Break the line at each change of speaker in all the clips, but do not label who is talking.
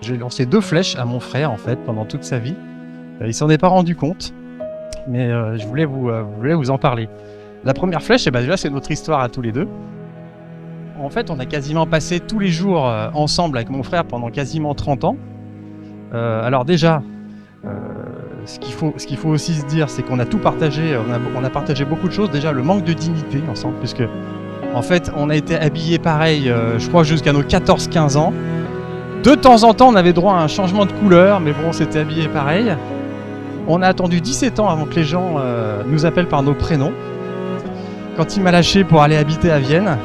J'ai lancé 2 flèches à mon frère en fait pendant toute sa vie. Il s'en est pas rendu compte, mais je voulais vous en parler. La première flèche, déjà c'est notre histoire à tous les deux. En fait, on a quasiment passé tous les jours ensemble avec mon frère pendant quasiment 30 ans. Alors déjà, ce qu'il faut aussi se dire, c'est qu'on a tout partagé, on a partagé beaucoup de choses. Déjà, le manque de dignité ensemble, puisque en fait, on a été habillés pareil, je crois, jusqu'à nos 14-15 ans. De temps en temps, on avait droit à un changement de couleur, mais bon, c'était habillé pareil. On a attendu 17 ans avant que les gens nous appellent par nos prénoms. Quand il m'a lâché pour aller habiter à Vienne,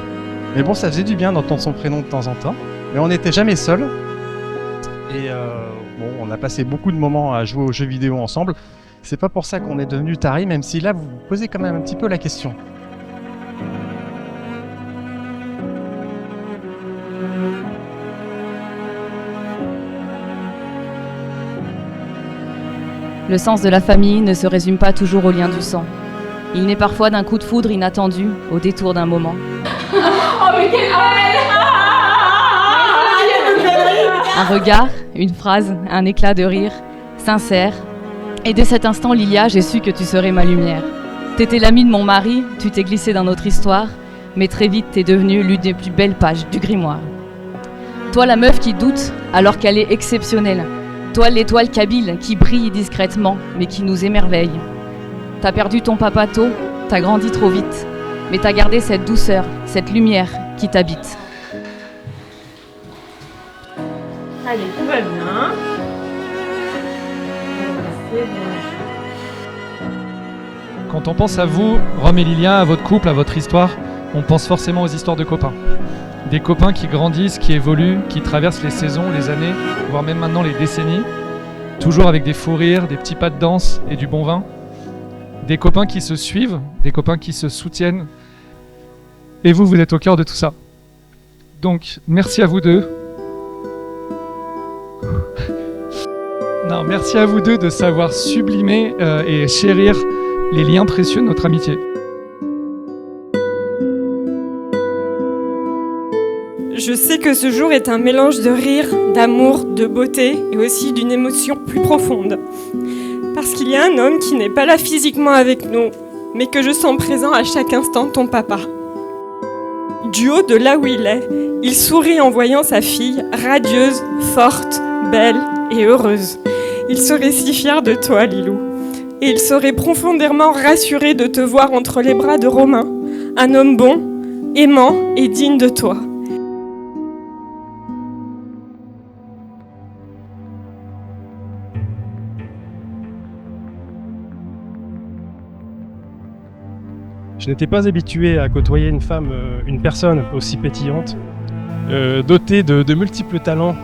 mais bon, ça faisait du bien d'entendre son prénom de temps en temps. Mais on n'était jamais seuls. Et on a passé beaucoup de moments à jouer aux jeux vidéo ensemble. C'est pas pour ça qu'on est devenus taris, même si là, vous vous posez quand même un petit peu la question.
Le sens de la famille ne se résume pas toujours au lien du sang. Il naît parfois d'un coup de foudre inattendu, au détour d'un moment. Un regard, une phrase, un éclat de rire, sincère. Et dès cet instant, Lilia, j'ai su que tu serais ma lumière. T'étais l'amie de mon mari, tu t'es glissée dans notre histoire, mais très vite t'es devenue l'une des plus belles pages du grimoire. Toi, la meuf qui doute alors qu'elle est exceptionnelle. Toi, l'étoile kabyle qui brille discrètement, mais qui nous émerveille. T'as perdu ton papa tôt, t'as grandi trop vite, mais t'as gardé cette douceur, cette lumière qui t'habite.
Allez, tout va bien. C'est bon.
Quand on pense à vous, Rome et Lilia, à votre couple, à votre histoire, on pense forcément aux histoires de copains. Des copains qui grandissent, qui évoluent, qui traversent les saisons, les années, voire même maintenant les décennies, toujours avec des fous rires, des petits pas de danse et du bon vin. Des copains qui se suivent, des copains qui se soutiennent. Et vous, vous êtes au cœur de tout ça. Donc, merci à vous deux. Non, merci à vous deux de savoir sublimer et chérir les liens précieux de notre amitié.
Je sais que ce jour est un mélange de rire, d'amour, de beauté et aussi d'une émotion plus profonde. Parce qu'il y a un homme qui n'est pas là physiquement avec nous, mais que je sens présent à chaque instant, ton papa. Du haut de là où il sourit en voyant sa fille, radieuse, forte, belle et heureuse. Il serait si fier de toi, Lilou. Et il serait profondément rassuré de te voir entre les bras de Romain, un homme bon, aimant et digne de toi.
Je n'étais pas habitué à côtoyer une personne aussi pétillante, dotée de multiples talents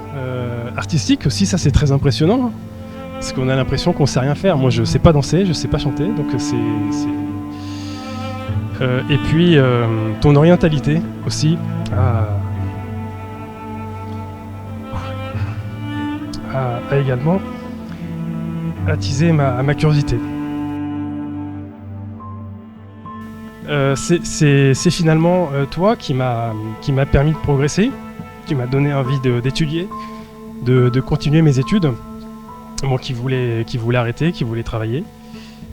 artistiques aussi. Ça, c'est très impressionnant, hein, parce qu'on a l'impression qu'on sait rien faire. Moi, je sais pas danser, je sais pas chanter, donc et puis ton orientalité aussi a également attisé ma curiosité. C'est finalement toi qui m'a permis de progresser, qui m'a donné envie d'étudier, de continuer mes études. Moi qui voulais arrêter, qui voulais travailler,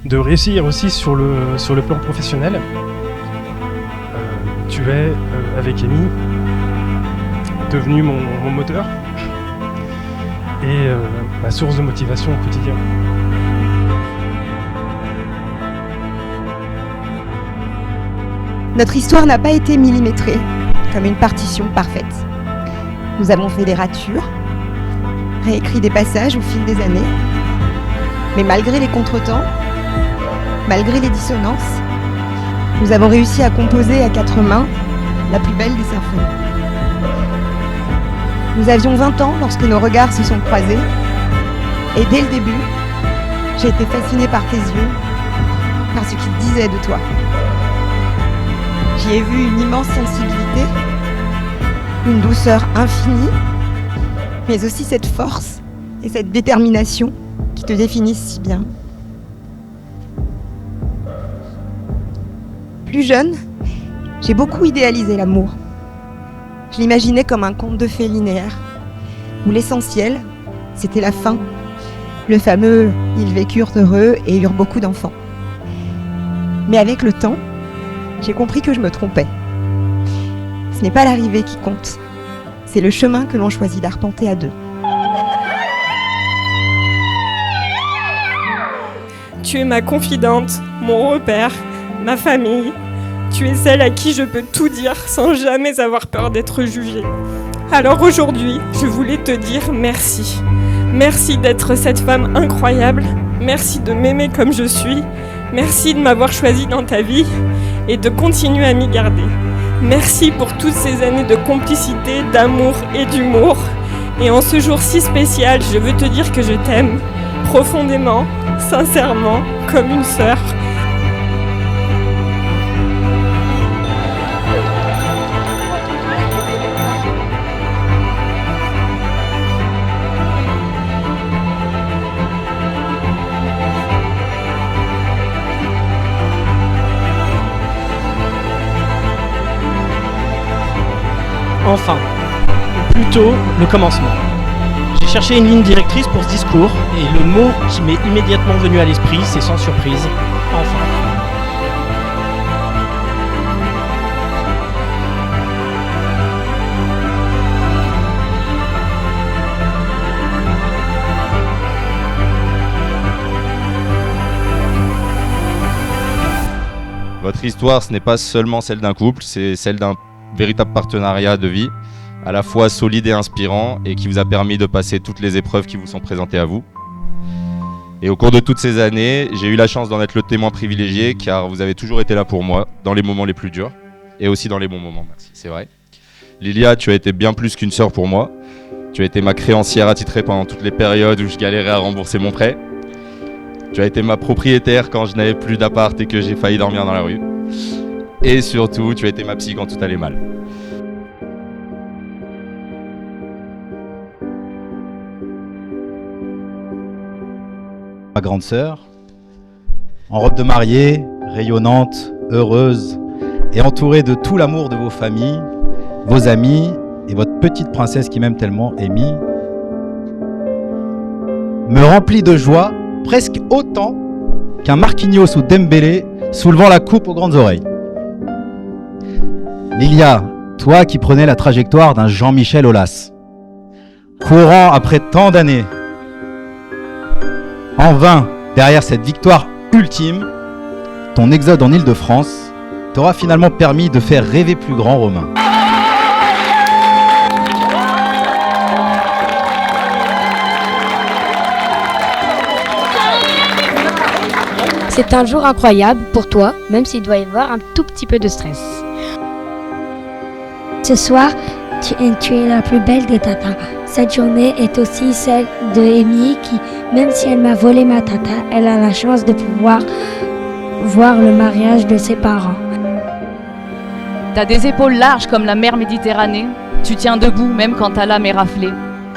de réussir aussi sur le plan professionnel. Tu es, avec Amy, devenu mon moteur et ma source de motivation au quotidien.
Notre histoire n'a pas été millimétrée, comme une partition parfaite. Nous avons fait des ratures, réécrit des passages au fil des années, mais malgré les contretemps, malgré les dissonances, nous avons réussi à composer à 4 mains la plus belle des symphonies. Nous avions 20 ans lorsque nos regards se sont croisés, et dès le début, j'ai été fascinée par tes yeux, par ce qu'ils disaient de toi. J'y ai vu une immense sensibilité, une douceur infinie, mais aussi cette force et cette détermination qui te définissent si bien. Plus jeune, j'ai beaucoup idéalisé l'amour. Je l'imaginais comme un conte de fées linéaire, où l'essentiel c'était la fin. Le fameux « ils vécurent heureux et eurent beaucoup d'enfants ». Mais avec le temps, j'ai compris que je me trompais. Ce n'est pas l'arrivée qui compte, c'est le chemin que l'on choisit d'arpenter à deux.
Tu es ma confidente, mon repère, ma famille. Tu es celle à qui je peux tout dire sans jamais avoir peur d'être jugée. Alors aujourd'hui, je voulais te dire merci. Merci d'être cette femme incroyable. Merci de m'aimer comme je suis. Merci de m'avoir choisie dans ta vie et de continuer à m'y garder. Merci pour toutes ces années de complicité, d'amour et d'humour. Et en ce jour si spécial, je veux te dire que je t'aime profondément, sincèrement, comme une sœur.
Enfin, ou plutôt le commencement. J'ai cherché une ligne directrice pour ce discours, et le mot qui m'est immédiatement venu à l'esprit, c'est sans surprise, enfin.
Votre histoire, ce n'est pas seulement celle d'un couple, c'est celle d'un véritable partenariat de vie, à la fois solide et inspirant, et qui vous a permis de passer toutes les épreuves qui vous sont présentées à vous. Et au cours de toutes ces années, j'ai eu la chance d'en être le témoin privilégié, car vous avez toujours été là pour moi, dans les moments les plus durs, et aussi dans les bons moments, merci, c'est vrai. Lilia, tu as été bien plus qu'une sœur pour moi. Tu as été ma créancière attitrée pendant toutes les périodes où je galérais à rembourser mon prêt. Tu as été ma propriétaire quand je n'avais plus d'appart et que j'ai failli dormir dans la rue. Et surtout, tu as été ma psy quand tout allait mal.
Ma grande sœur, en robe de mariée, rayonnante, heureuse et entourée de tout l'amour de vos familles, vos amis et votre petite princesse qui m'aime tellement, Amy, me remplit de joie presque autant qu'un Marquinhos ou Dembélé soulevant la coupe aux grandes oreilles. Lilia, toi qui prenais la trajectoire d'un Jean-Michel Aulas, courant après tant d'années, en vain, derrière cette victoire ultime, ton exode en Île-de-France t'aura finalement permis de faire rêver plus grand Romain.
C'est un jour incroyable pour toi, même s'il doit y avoir un tout petit peu de stress.
Ce soir, tu es la plus belle des tatas. Cette journée est aussi celle de Amy qui, même si elle m'a volé ma tata, elle a la chance de pouvoir voir le mariage de ses parents.
T'as des épaules larges comme la mer Méditerranée. Tu tiens debout même quand ta lame est raflée.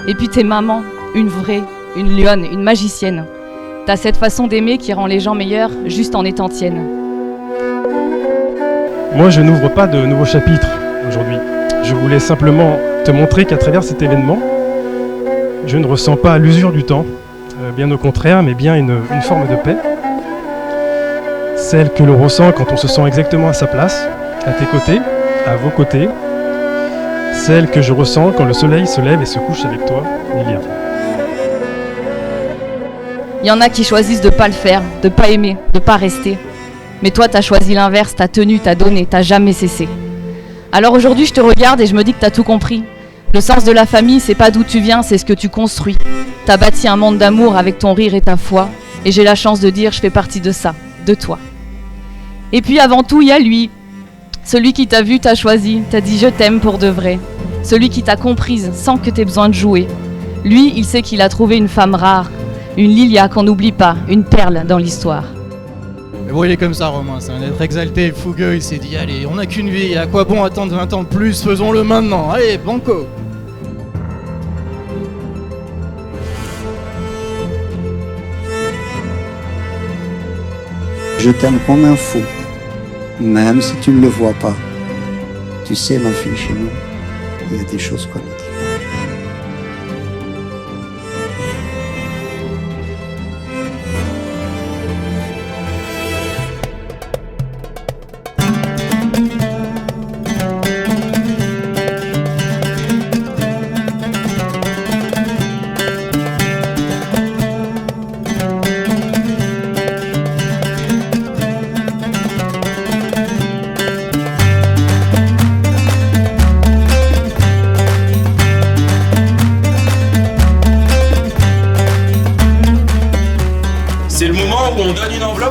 Et puis t'es maman, une vraie, une lionne, une magicienne. T'as cette façon d'aimer qui rend les gens meilleurs juste en étant tienne.
Moi, je n'ouvre pas de nouveaux chapitres aujourd'hui. Je voulais simplement te montrer qu'à travers cet événement, je ne ressens pas l'usure du temps, bien au contraire, mais bien une forme de paix. Celle que l'on ressent quand on se sent exactement à sa place, à tes côtés, à vos côtés. Celle que je ressens quand le soleil se lève et se couche avec toi, Lilia.
Il y en a qui choisissent de pas le faire, de pas aimer, de pas rester. Mais toi, t'as choisi l'inverse, t'as tenu, t'as donné, t'as jamais cessé. Alors aujourd'hui, je te regarde et je me dis que t'as tout compris. Le sens de la famille, c'est pas d'où tu viens, c'est ce que tu construis. T'as bâti un monde d'amour avec ton rire et ta foi. Et j'ai la chance de dire, je fais partie de ça, de toi. Et puis avant tout, il y a lui. Celui qui t'a vu, t'a choisi, t'a dit je t'aime pour de vrai. Celui qui t'a comprise sans que t'aies besoin de jouer. Lui, il sait qu'il a trouvé une femme rare. Une Lilia qu'on n'oublie pas, une perle dans l'histoire.
Mais bon, il est comme ça, Romain, c'est un être exalté et fougueux, il s'est dit, allez, on n'a qu'une vie, à quoi bon attendre 20 ans de plus, faisons-le maintenant, allez, banco.
Je t'aime comme un fou, même si tu ne le vois pas. Tu sais, ma fille, chez nous, il y a des choses qu'on ne dit pas.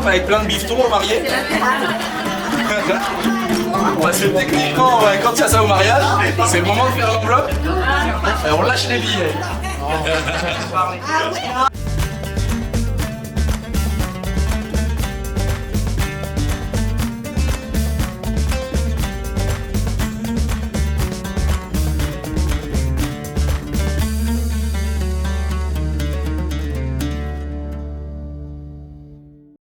enveloppe avec plein de bifetons au marié. Parce que techniquement, quand il y a ça au mariage, c'est le moment de faire l'enveloppe et on lâche les billets.